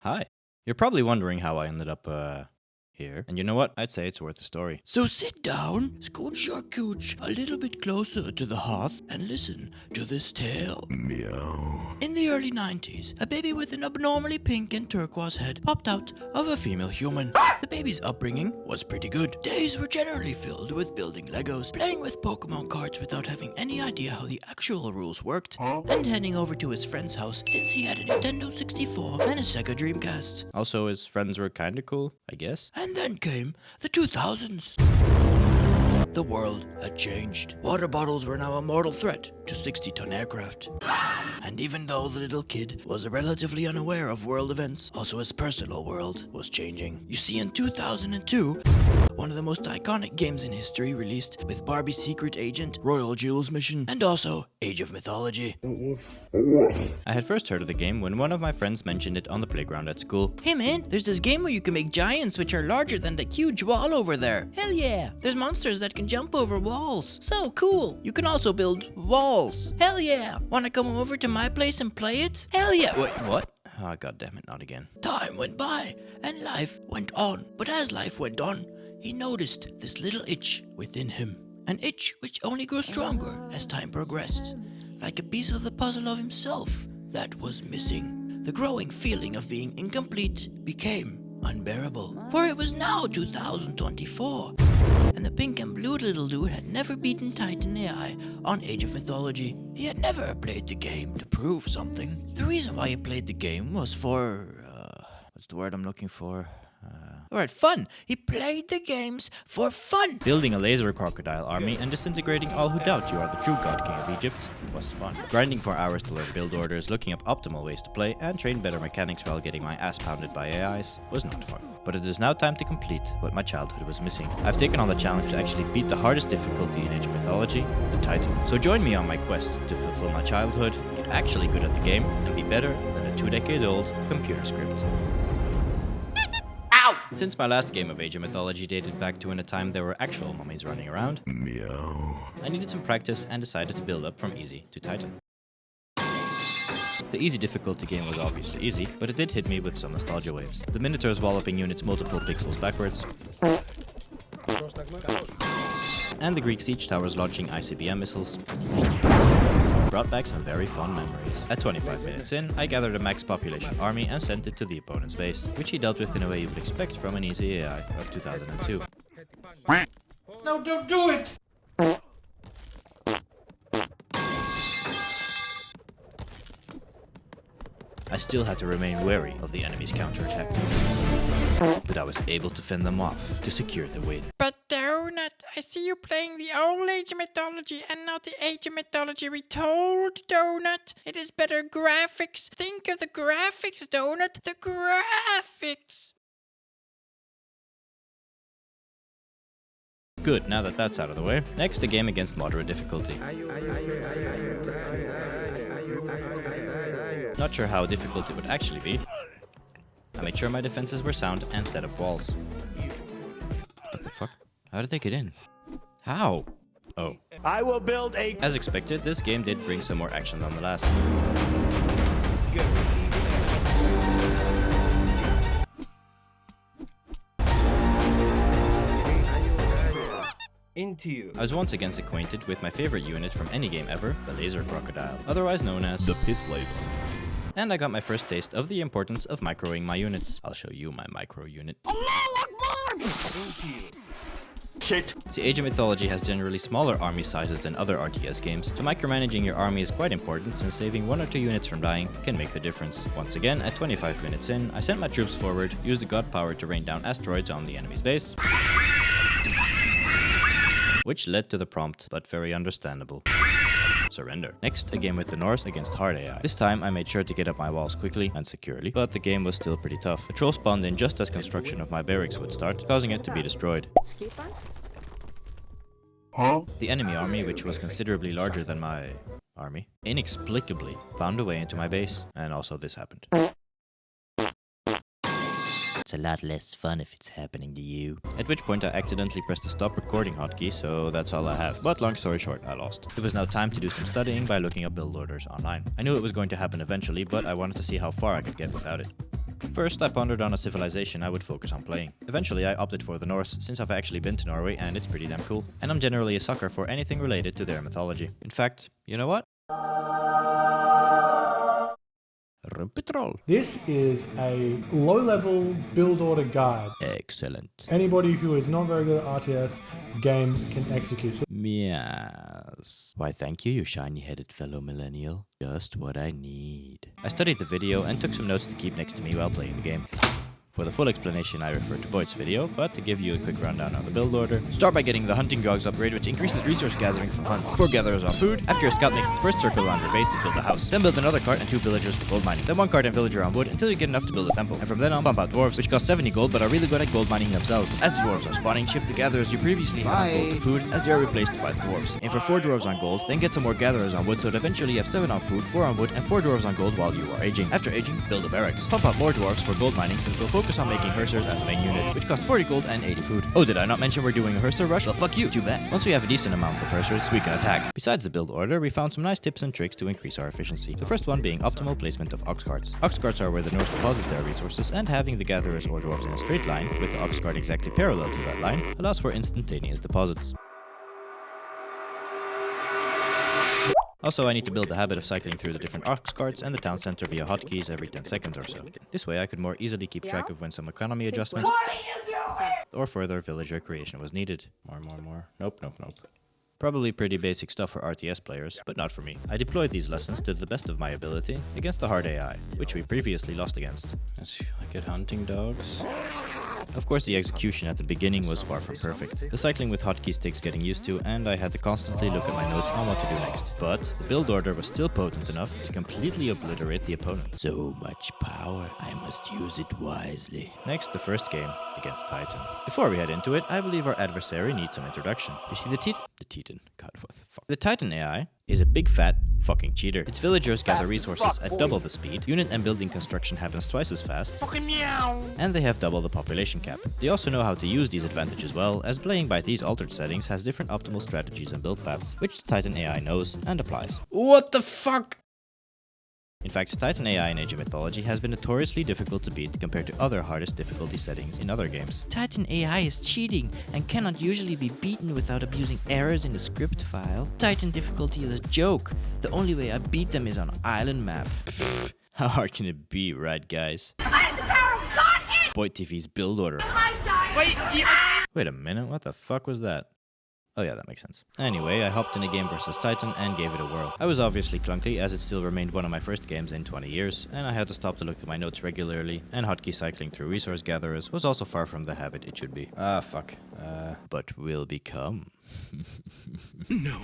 Hi. You're probably wondering how I ended up, here. And you know what? I'd say it's worth a story. So sit down, scooch your cooch a little bit closer to the hearth and listen to this tale. Meow. In the early 90s, a baby with an abnormally pink and turquoise head popped out of a female human. The baby's upbringing was pretty good. Days were generally filled with building Legos, playing with Pokemon cards without having any idea how the actual rules worked, and heading over to his friend's house since he had a Nintendo 64 and a Sega Dreamcast. Also, his friends were kinda cool, I guess. And then came the 2000s. The world had changed. Water bottles were now a mortal threat to 60-ton aircraft. And even though the little kid was relatively unaware of world events, also his personal world was changing. You see, in 2002, one of the most iconic games in history released with Barbie's Secret Agent, Royal Jules Mission, and also Age of Mythology. I had first heard of the game when one of my friends mentioned it on the playground at school. Hey man, there's this game where you can make giants which are larger than the huge wall over there. Hell yeah! There's monsters that can jump over walls. So cool! You can also build walls. Hell yeah! Wanna come over to my place and play it? Hell yeah! Wait, what? Oh, god damn it, not again. Time went by and life went on. But as life went on, he noticed this little itch within him. An itch which only grew stronger as time progressed. Like a piece of the puzzle of himself that was missing. The growing feeling of being incomplete became unbearable. For it was now 2024, and the pink and blue little dude had never beaten Titan AI on Age of Mythology. He had never played the game to prove something. The reason why he played the game was for... what's the word I'm looking for? Alright, fun! He played the games for fun! Building a laser crocodile army and disintegrating all who doubt you are the true god king of Egypt was fun. Grinding for hours to learn build orders, looking up optimal ways to play, and train better mechanics while getting my ass pounded by AIs was not fun. But it is now time to complete what my childhood was missing. I've taken on the challenge to actually beat the hardest difficulty in Age of Mythology, the Titan. So join me on my quest to fulfill my childhood, get actually good at the game, and be better than a 2-decade-old computer script. Since my last game of Age of Mythology dated back to in a time there were actual mummies running around, Meow. I needed some practice and decided to build up from easy to Titan. The easy difficulty game was obviously easy, but it did hit me with some nostalgia waves. The Minotaurs walloping units multiple pixels backwards, and the Greek siege towers launching ICBM missiles brought back some very fun memories. At 25 minutes in, I gathered a max population army and sent it to the opponent's base, which he dealt with in a way you would expect from an easy AI of 2002. No, don't do it! I still had to remain wary of the enemy's counterattack, but I was able to fend them off to secure the win. But Donut, I see you playing the old Age of Mythology and not the Age of Mythology retold, Donut. It is better graphics. Think of the graphics, Donut. The graphics. Good, now that that's out of the way. Next, a game against moderate difficulty. Not sure how difficult it would actually be. I made sure my defenses were sound and set up walls. What the fuck? How did they get in? How? Oh. I will build a... As expected, this game did bring some more action than the last. Into you. I was once again acquainted with my favorite unit from any game ever, the laser crocodile, otherwise known as The piss laser. and I got my first taste of the importance of microing my units. I'll show you my micro unit. Shit. See, Age of Mythology has generally smaller army sizes than other RTS games, so micromanaging your army is quite important since saving 1 or 2 units from dying can make the difference. Once again, at 25 minutes in, I sent my troops forward, used the god power to rain down asteroids on the enemy's base, which led to the prompt, but very understandable, surrender. Next, a game with the Norse against hard AI. This time, I made sure to get up my walls quickly and securely, but the game was still pretty tough. A troll spawned in just as construction of my barracks would start, causing it to be destroyed. The enemy army, which was considerably larger than my army, inexplicably found a way into my base, and also this happened. It's a lot less fun if it's happening to you. At which point I accidentally pressed the stop recording hotkey, so that's all I have. But long story short, I lost. It was now time to do some studying by looking up build orders online. I knew it was going to happen eventually, but I wanted to see how far I could get without it. First, I pondered on a civilization I would focus on playing. Eventually, I opted for the Norse, since I've actually been to Norway and it's pretty damn cool. And I'm generally a sucker for anything related to their mythology. In fact, you know what? Rumpetroll. This is a low-level build order guide. Excellent. Anybody who is not very good at RTS games can execute. Yes. Why thank you, you shiny-headed fellow millennial. Just what I need. I studied the video and took some notes to keep next to me while playing the game. For the full explanation, I refer to Boyd's video, but to give you a quick rundown on the build order, start by getting the hunting dogs upgrade, which increases resource gathering from hunts. 4 gatherers on food. After your scout makes its first circle around your base, build a house. Then build another cart and 2 villagers for gold mining. Then 1 cart and villager on wood until you get enough to build a temple. And from then on, pump out dwarves, which cost 70 gold but are really good at gold mining themselves. As the dwarves are spawning, shift the gatherers you previously had on gold to food, as they are replaced by the dwarves. Aim for 4 dwarves on gold, then get some more gatherers on wood so that eventually you have 7 on food, 4 on wood, and 4 dwarves on gold while you are aging. After aging, build a barracks. Pump out more dwarves for gold mining, since we'll focus on making hersers as a main unit, which costs 40 gold and 80 food. Oh, did I not mention we're doing a herser rush? Well, fuck you, too bad. Once we have a decent amount of hersers, we can attack. Besides the build order, we found some nice tips and tricks to increase our efficiency. The first one being optimal placement of ox carts. Ox carts are where the Norse deposit their resources, and having the gatherers or dwarves in a straight line, with the ox cart exactly parallel to that line, allows for instantaneous deposits. Also, I need to build the habit of cycling through the different ox carts and the town center via hotkeys every 10 seconds or so. This way I could more easily keep track of when some economy adjustments or further villager creation was needed. More. Nope. Probably pretty basic stuff for RTS players, but not for me. I deployed these lessons to the best of my ability against a hard AI, which we previously lost against. Let's see, I get hunting dogs. Of course, the execution at the beginning was far from perfect. The cycling with hotkeys takes getting used to, and I had to constantly look at my notes on what to do next. But the build order was still potent enough to completely obliterate the opponent. So much power, I must use it wisely. Next, the first game against Titan. Before we head into it, I believe our adversary needs some introduction. You see the Titan? God, what the fuck? The Titan AI is a big fat fucking cheater. Its villagers gather resources at double the speed, unit and building construction happens twice as fast, and they have double the population cap. They also know how to use these advantages well, as playing by these altered settings has different optimal strategies and build paths, which the Titan AI knows and applies. What the fuck? In fact, Titan AI in Age of Mythology has been notoriously difficult to beat compared to other hardest difficulty settings in other games. Titan AI is cheating and cannot usually be beaten without abusing errors in the script file. Titan difficulty is a joke. The only way I beat them is on an island map. How hard can it be, right guys? I have the power of God in Boyd TV's build order. my side. Wait a minute, what the fuck was that? Oh yeah, that makes sense. Anyway, I hopped in a game versus Titan and gave it a whirl. I was obviously clunky, as it still remained one of my first games in 20 years, and I had to stop to look at my notes regularly, and hotkey cycling through resource gatherers was also far from the habit it should be. Fuck. But will become. No,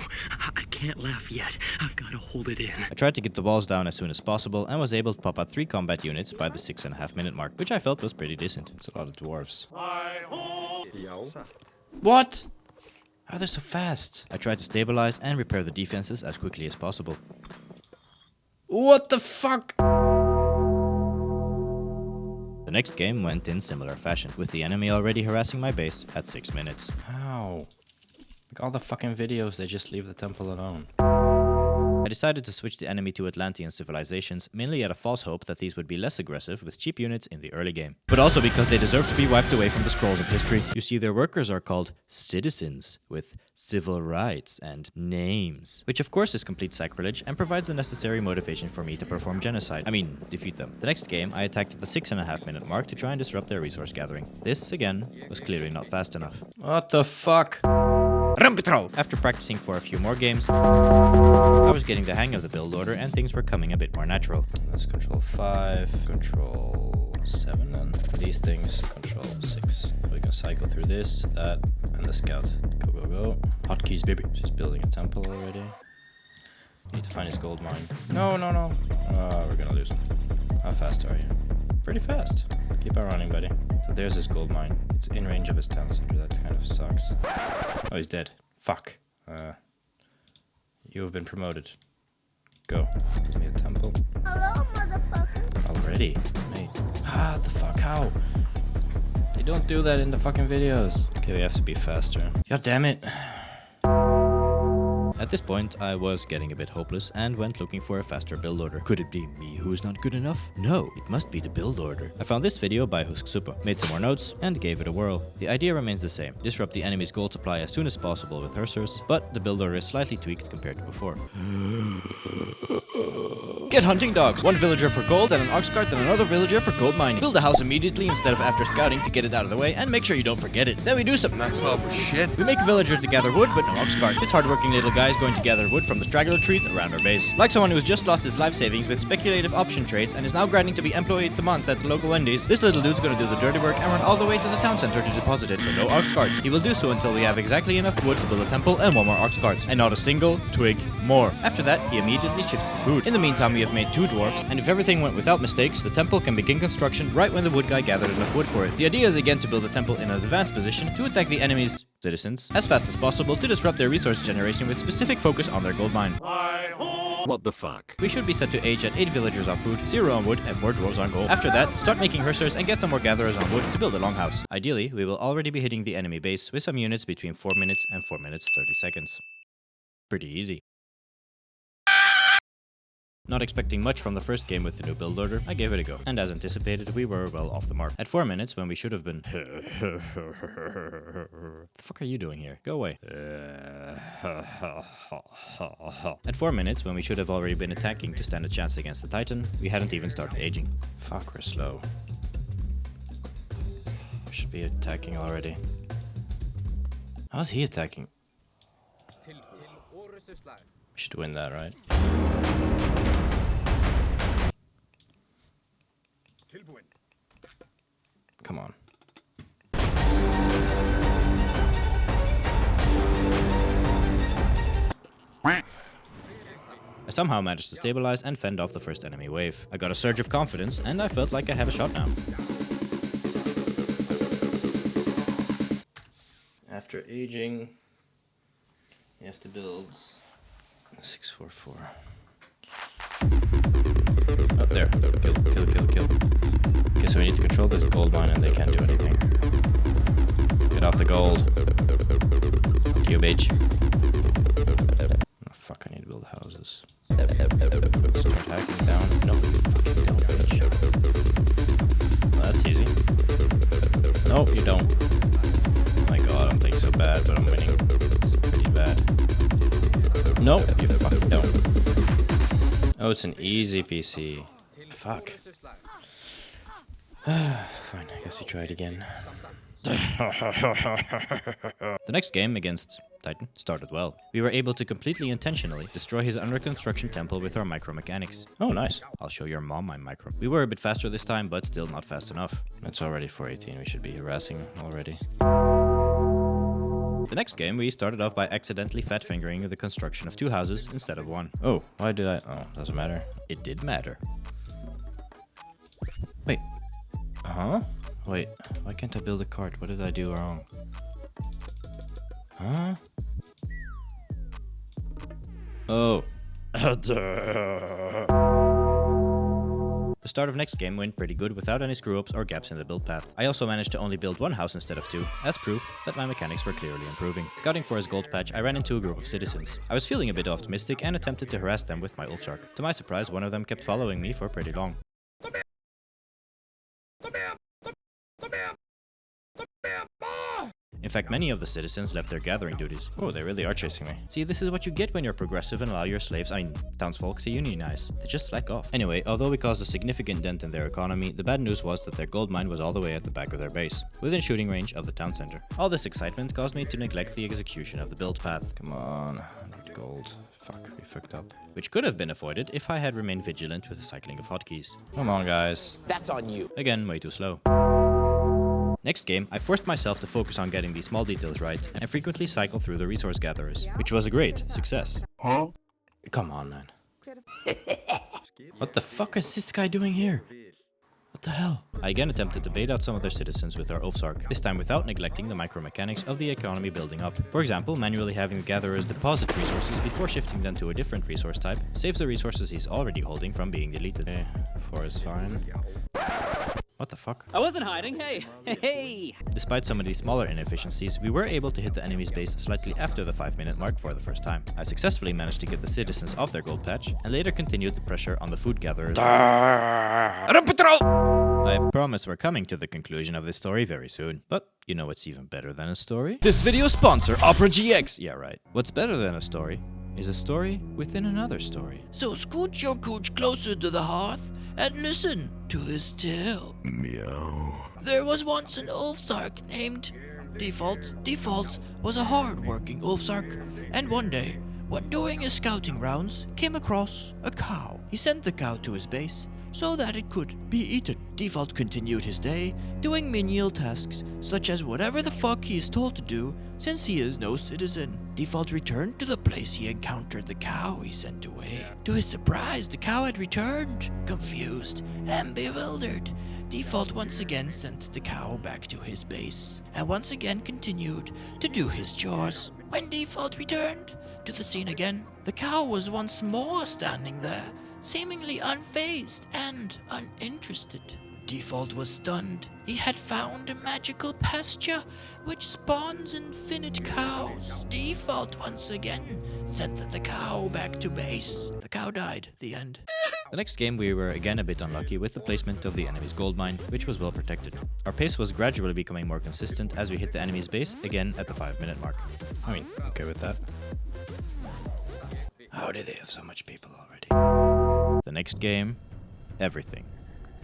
I can't laugh yet. I've got to hold it in. I tried to get the walls down as soon as possible, and was able to pop out 3 combat units by the 6.5 minute mark, which I felt was pretty decent. It's a lot of dwarves. What? How are they so fast? I tried to stabilize and repair the defenses as quickly as possible. What the fuck? The next game went in similar fashion, with the enemy already harassing my base at 6 minutes. How? Like all the fucking videos, they just leave the temple alone. I decided to switch the enemy to Atlantean civilizations, mainly out of false hope that these would be less aggressive with cheap units in the early game. But also because they deserve to be wiped away from the scrolls of history. You see, their workers are called citizens, with civil rights and names. Which of course is complete sacrilege and provides the necessary motivation for me to perform genocide. I mean, defeat them. The next game, I attacked at the 6.5 minute mark to try and disrupt their resource gathering. This, again, was clearly not fast enough. What the fuck? After practicing for a few more games, I was getting the hang of the build order and things were coming a bit more natural. Let's control 5, control 7, and these things, control 6. We can cycle through this, that, and the scout. Go. Hotkeys, baby. She's building a temple already. Need to find his gold mine. No. Oh, we're gonna lose him. How fast are you? Pretty fast. Keep on running, buddy. So there's his gold mine. It's in range of his town center. That kind of sucks. Oh, he's dead. Fuck. You have been promoted. Go. Give me a temple. Hello, motherfucker. Already? Mate. What the fuck? How? They don't do that in the fucking videos. Okay, we have to be faster. God damn it. At this point, I was getting a bit hopeless and went looking for a faster build order. Could it be me who's not good enough? No, it must be the build order. I found this video by Husksupa, made some more notes, and gave it a whirl. The idea remains the same. Disrupt the enemy's gold supply as soon as possible with Hussars, but the build order is slightly tweaked compared to before. Get hunting dogs! One villager for gold and an ox cart and another villager for gold mining. Build a house immediately instead of after scouting to get it out of the way, and make sure you don't forget it. Then we do some shit. We make villagers to gather wood, but no ox cart. This hardworking little guy is going to gather wood from the straggler trees around our base. Like someone who's just lost his life savings with speculative option trades and is now grinding to be employee of the month at the local Wendy's, this little dude's gonna do the dirty work and run all the way to the town center to deposit it for no ox cart. He will do so until we have exactly enough wood to build a temple and one more ox cart, and not a single twig more. After that, he immediately shifts to food. In the meantime, we have made 2 dwarfs, and if everything went without mistakes, the temple can begin construction right when the wood guy gathered enough wood for it. The idea is again to build a temple in an advanced position to attack the enemy's citizens as fast as possible to disrupt their resource generation with specific focus on their gold mine. What the fuck? We should be set to age at 8 villagers on food, 0 on wood, and 4 dwarves on gold. After that, start making Hussars and get some more gatherers on wood to build a longhouse. Ideally, we will already be hitting the enemy base with some units between 4 minutes and 4 minutes 30 seconds. Pretty easy. Not expecting much from the first game with the new build order, I gave it a go. And as anticipated, we were well off the mark. At 4 minutes, when we should have been... What the fuck are you doing here? Go away. At 4 minutes, when we should have already been attacking to stand a chance against the Titan, we hadn't even started aging. Fuck, we're slow. We should be attacking already. How's he attacking? We should win that, right? Come on. I somehow managed to stabilize and fend off the first enemy wave. I got a surge of confidence and I felt like I have a shot now. After aging, you have to build 644. Oh, there. Kill. Okay, so we need to control this gold mine and they can't do anything. Get off the gold. Fuck you, bitch. Oh, fuck, I need to build houses. Start hacking down. No, fucking don't, bitch. Well, that's easy. No, you don't. Oh my god, I'm playing so bad, but I'm winning. It's pretty bad. No, you fucking don't. Oh, it's an easy PC. Fuck. Fine, I guess you try it again. The next game against Titan started well. We were able to completely intentionally destroy his under construction temple with our micro mechanics. Oh, nice. I'll show your mom my micro. We were a bit faster this time, but still not fast enough. It's already 4:18. We should be harassing already. The next game, we started off by accidentally fat-fingering the construction of 2 houses instead of 1. Oh, why did I... Oh, doesn't matter. It did matter. Wait. Huh? Wait, why can't I build a cart? What did I do wrong? Huh? Oh. The start of next game went pretty good without any screw-ups or gaps in the build path. I also managed to only build 1 house instead of 2, as proof that my mechanics were clearly improving. Scouting for his gold patch, I ran into a group of citizens. I was feeling a bit optimistic and attempted to harass them with my wolf shark. To my surprise, one of them kept following me for pretty long. In fact, many of the citizens left their gathering duties. Oh, they really are chasing me. See, this is what you get when you're progressive and allow your slaves, townsfolk, to unionize. They just slack off. Anyway, although we caused a significant dent in their economy, the bad news was that their gold mine was all the way at the back of their base, within shooting range of the town center. All this excitement caused me to neglect the execution of the build path. Come on, gold. Fuck, we fucked up. Which could have been avoided if I had remained vigilant with the cycling of hotkeys. Come on, guys. That's on you. Again, way too slow. Next game, I forced myself to focus on getting these small details right, and frequently cycle through the resource gatherers, which was a great success. Huh? Come on, man. What the fuck is this guy doing here? What the hell? I again attempted to bait out some of their citizens with our Oafsark, this time without neglecting the micro-mechanics of the economy building up. For example, manually having the gatherers deposit resources before shifting them to a different resource type saves the resources he's already holding from being deleted. 4 is fine. What the fuck? I wasn't hiding. Hey, hey. Despite some of these smaller inefficiencies, we were able to hit the enemy's base slightly after the 5-minute mark for the first time. I successfully managed to get the citizens off their gold patch, and later continued the pressure on the food gatherers. I promise we're coming to the conclusion of this story very soon. But you know what's even better than a story? This video's sponsor, Opera GX! Yeah, right. What's better than a story is a story within another story. So scooch your cooch closer to the hearth and listen to this tale. Meow. There was once an Ulfsark named Default. Default was a hard-working Ulfsark, and one day, when doing his scouting rounds, came across a cow. He sent the cow to his base so that it could be eaten. Default continued his day, doing menial tasks such as whatever the fuck he is told to do, since he is no citizen. Default returned to the place he encountered the cow he sent away. To his surprise, the cow had returned, confused and bewildered. Default once again sent the cow back to his base, and once again continued to do his chores. When Default returned to the scene again, the cow was once more standing there, seemingly unfazed and uninterested. Default was stunned. He had found a magical pasture which spawns infinite cows. Default once again sent the cow back to base. The cow died. The end. The next game we were again a bit unlucky with the placement of the enemy's gold mine, which was well protected. Our pace was gradually becoming more consistent as we hit the enemy's base again at the 5-minute mark. I mean, okay with that. How do they have so much people already? The next game, everything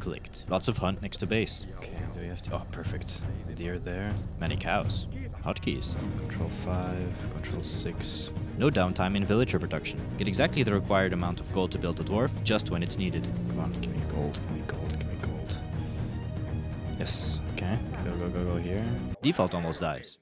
clicked. Lots of hunt next to base. Okay, do we have to... Oh, perfect. Deer there. Many cows. Hotkeys. Control 5, Control 6. No downtime in villager production. Get exactly the required amount of gold to build a dwarf, just when it's needed. Come on, give me gold, give me gold, give me gold. Yes, okay. Go here. Default almost dies.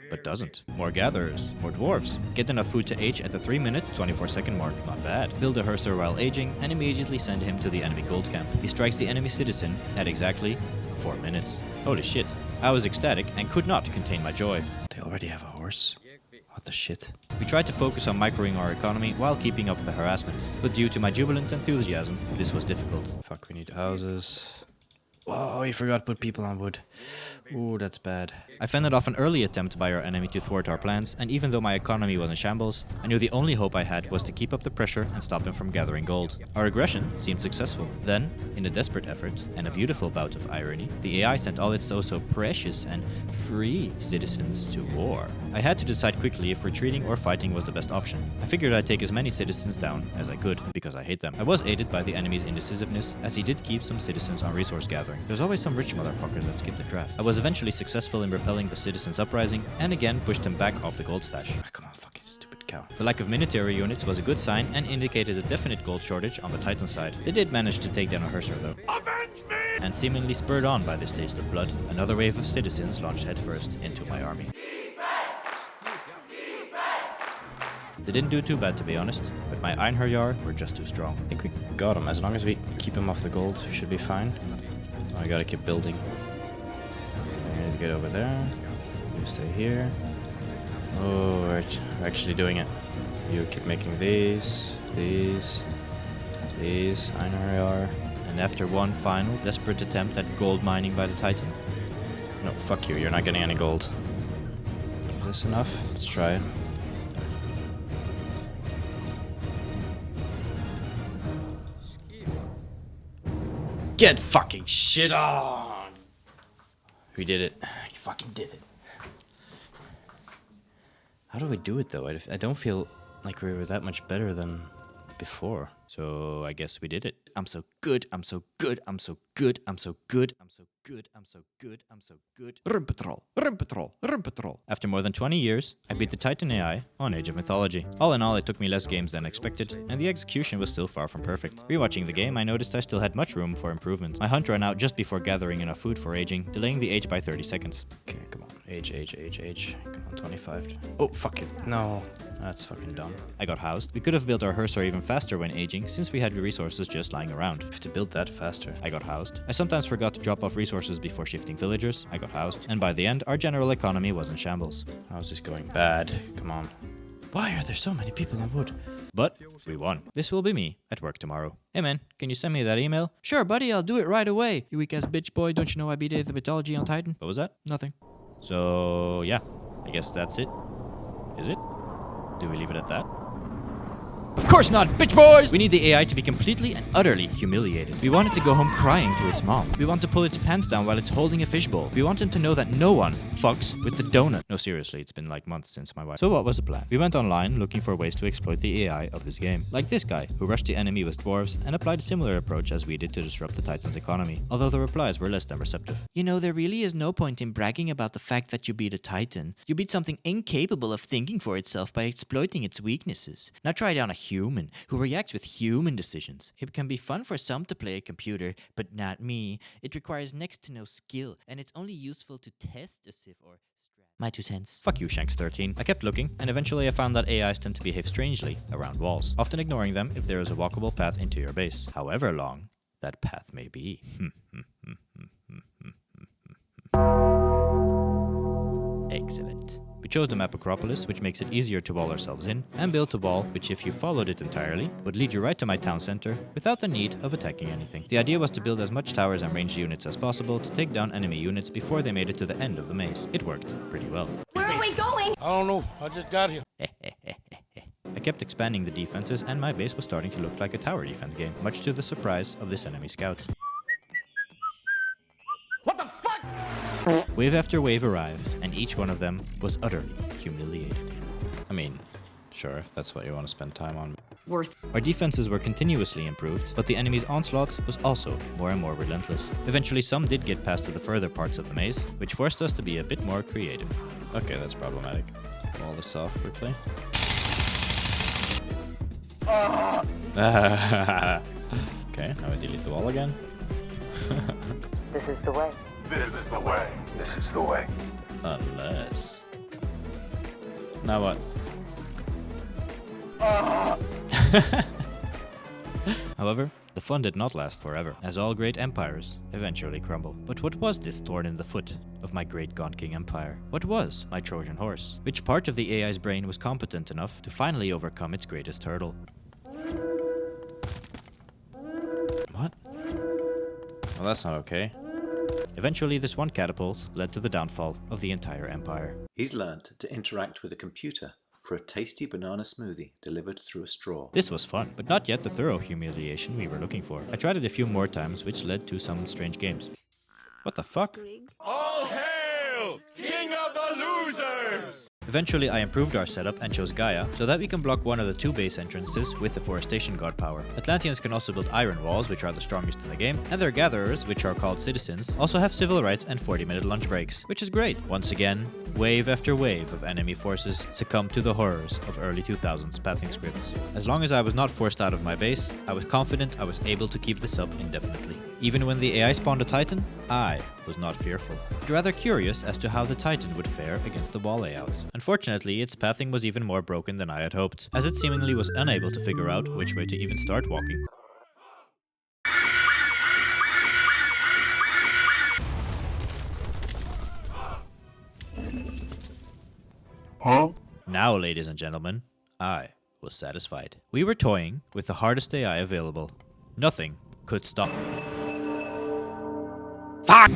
But doesn't. More gatherers, more dwarves. Get enough food to age at the 3-minute, 24-second mark. Not bad. Build a Herser while aging and immediately send him to the enemy gold camp. He strikes the enemy citizen at exactly 4 minutes. Holy shit. I was ecstatic and could not contain my joy. They already have a horse? What the shit? We tried to focus on microing our economy while keeping up the harassment. But due to my jubilant enthusiasm, this was difficult. Fuck, we need houses. Oh, we forgot to put people on wood. Ooh, that's bad. I fended off an early attempt by our enemy to thwart our plans, and even though my economy was in shambles, I knew the only hope I had was to keep up the pressure and stop him from gathering gold. Our aggression seemed successful. Then, in a desperate effort, and a beautiful bout of irony, the AI sent all its so precious and free citizens to war. I had to decide quickly if retreating or fighting was the best option. I figured I'd take as many citizens down as I could, because I hate them. I was aided by the enemy's indecisiveness, as he did keep some citizens on resource gathering. There's always some rich motherfucker that skipped the draft. I was eventually successful in repelling the citizens' uprising, and again pushed them back off the gold stash. Oh, come on, fucking stupid cow. The lack of military units was a good sign and indicated a definite gold shortage on the Titan side. They did manage to take down a Herser though. Avenge me! And seemingly spurred on by this taste of blood, another wave of citizens launched headfirst into my army. They didn't do too bad, to be honest, but my Einherjar were just too strong. I think we got them. As long as we keep him off the gold, we should be fine. Oh, I gotta keep building. I need to get over there. You stay here. Oh, we're actually doing it. You keep making these, Einherjar. And after one final desperate attempt at gold mining by the Titan. No, fuck you, you're not getting any gold. Is this enough? Let's try it. Get fucking shit on! We did it. You fucking did it. How do we do it though? I don't feel like we were that much better than before. So I guess we did it. I'm so good, I'm so good, I'm so good, I'm so good, I'm so good, I'm so good, I'm so good. Run patrol, run patrol, run patrol. After more than 20 years, I beat the Titan AI on Age of Mythology. All in all, it took me less games than expected, and the execution was still far from perfect. Rewatching the game, I noticed I still had much room for improvement. My hunt ran out just before gathering enough food for aging, delaying the age by 30 seconds. Okay, come on. Age. Come on, 25. Oh, fuck it. No. That's fucking dumb. I got housed. We could have built our Herser even faster when aging, since we had resources just lying around. We have to build that faster. I got housed. I sometimes forgot to drop off resources before shifting villagers. I got housed. And by the end, our general economy was in shambles. How's this going? Bad. Come on. Why are there so many people on wood? But we won. This will be me at work tomorrow. Hey man, can you send me that email? Sure, buddy, I'll do it right away. You weak ass bitch boy, don't you know I beat Age of Mythology on Titan? What was that? Nothing. So, yeah, I guess that's it. Is it? Do we leave it at that? Of course not, bitch boys! We need the AI to be completely and utterly humiliated. We want it to go home crying to its mom. We want to pull its pants down while it's holding a fishbowl. We want him to know that no one fucks with the donut. No, seriously, it's been like months since my wife. So what was the plan? We went online looking for ways to exploit the AI of this game. Like this guy, who rushed the enemy with dwarves and applied a similar approach as we did to disrupt the Titan's economy. Although the replies were less than receptive. You know, there really is no point in bragging about the fact that you beat a Titan. You beat something incapable of thinking for itself by exploiting its weaknesses. Now try it on a human who reacts with human decisions. It can be fun for some to play a computer, but not me. It requires next to no skill, and it's only useful to test a sieve or strap. My 2 cents. Fuck you, Shanks13. I kept looking, and eventually I found that AIs tend to behave strangely around walls, often ignoring them if there is a walkable path into your base, however long that path may be. Excellent. We chose the map Acropolis, which makes it easier to wall ourselves in, and built a wall which, if you followed it entirely, would lead you right to my town center without the need of attacking anything. The idea was to build as much towers and ranged units as possible to take down enemy units before they made it to the end of the maze. It worked pretty well. Where are we going? I don't know. I just got here. I kept expanding the defenses, and my base was starting to look like a tower defense game, much to the surprise of this enemy scout. What the fuck? Wave after wave arrived, and each one of them was utterly humiliated. I mean, sure, if that's what you want to spend time on. Our defenses were continuously improved, but the enemy's onslaught was also more and more relentless. Eventually, some did get past to the further parts of the maze, which forced us to be a bit more creative. Okay, that's problematic. All this soft quickly. Okay, now I delete the wall again. This is the way. This is the way. This is the way. Unless... Now what? However, the fun did not last forever, as all great empires eventually crumble. But what was this thorn in the foot of my great Gaunt King empire? What was my Trojan horse? Which part of the AI's brain was competent enough to finally overcome its greatest hurdle? What? Well, that's not okay. Eventually, this one catapult led to the downfall of the entire empire. He's learned to interact with a computer for a tasty banana smoothie delivered through a straw. This was fun, but not yet the thorough humiliation we were looking for. I tried it a few more times, which led to some strange games. What the fuck? All hail, King of the Losers! Eventually, I improved our setup and chose Gaia, so that we can block one of the 2 base entrances with the Forestation God power. Atlanteans can also build iron walls, which are the strongest in the game, and their gatherers, which are called citizens, also have civil rights and 40-minute lunch breaks, which is great. Once again, wave after wave of enemy forces succumbed to the horrors of early 2000s pathing scripts. As long as I was not forced out of my base, I was confident I was able to keep this up indefinitely. Even when the AI spawned a Titan, I was not fearful, but rather curious as to how the Titan would fare against the wall layout. Unfortunately, its pathing was even more broken than I had hoped, as it seemingly was unable to figure out which way to even start walking. Huh? Now, ladies and gentlemen, I was satisfied. We were toying with the hardest AI available. Nothing could stop me. Fuck!